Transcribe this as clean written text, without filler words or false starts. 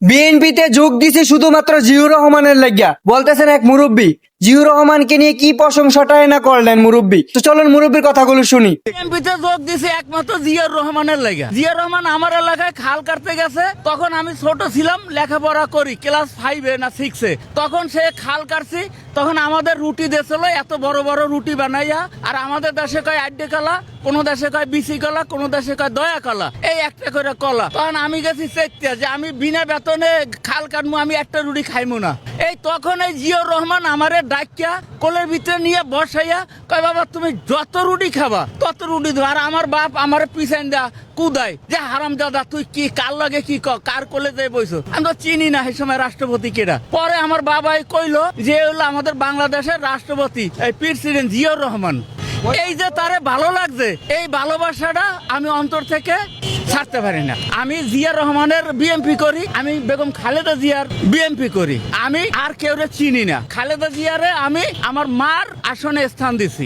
বিএনপিতে যোগ দিছে শুধুমাত্র জিয়ুর রহমানের লাগিয়া বলতেছেন এক মুরব্বী। জিয়ুর রহমানকে নিয়ে কি প্রশংসাটাই না করলেন মুরব্বী। তো চলুন মুরব্বীর কথাগুলো শুনি। বিএনপিতে যোগ দিছে একমাত্র জিয়াউর রহমানের লাগা। জিয়াউর রহমান আমার এলাকায় খাল কাটতে গেছে, তখন আমি ছোট ছিলাম, লেখাপড়া করি ক্লাস 5-এ না 6-এ। তখন সে খাল কাটছি, তখন আমাদের রুটি দিয়েছিল এত বড় বড় রুটি বানাইয়া। আর আমাদের দেশে কয় আড্ডে কলা, কোন দেশে কয় বিসি কলা, কোন দেশে কয় দয়া কলা, এই একটা করে কলা। তখন আমি গেছি চেকতে যে আমি বিনা বেতনে খাল কাটবো, আমি একটা রুটি খাইমু না। এই তখন এই জিয়াউর রহমান আমারে ডাকিয়া কোলের ভিতরে নিয়ে বসাইয়া কয় বাবা তুমি যত রুটি খাবা তত রুটি দেবো। আর আমার বাপ আমার পিছন দেয়া কুদাই যে হারাম দাদা তুই কি কার লাগে কি কার কোলে দিয়ে বইছো। আমি তো চিনি না সেই সময় রাষ্ট্রপতি কেডা। পরে আমার বাবাই কইলো যে হলো আমাদের বাংলাদেশের রাষ্ট্রপতি এই প্রেসিডেন্ট জিয়াউর রহমান। এই যে তারে ভালো লাগছে, এই ভালোবাসাটা আমি অন্তর থেকে ছাড়তে পারি না। আমি জিয়া রহমানের বিএমপি করি, আমি বেগম খালেদা জিয়ার বিএমপি করি। আমি আর কেউ চিনি না। খালেদা জিয়ারে আমি আমার মার আসনে স্থান দিছি।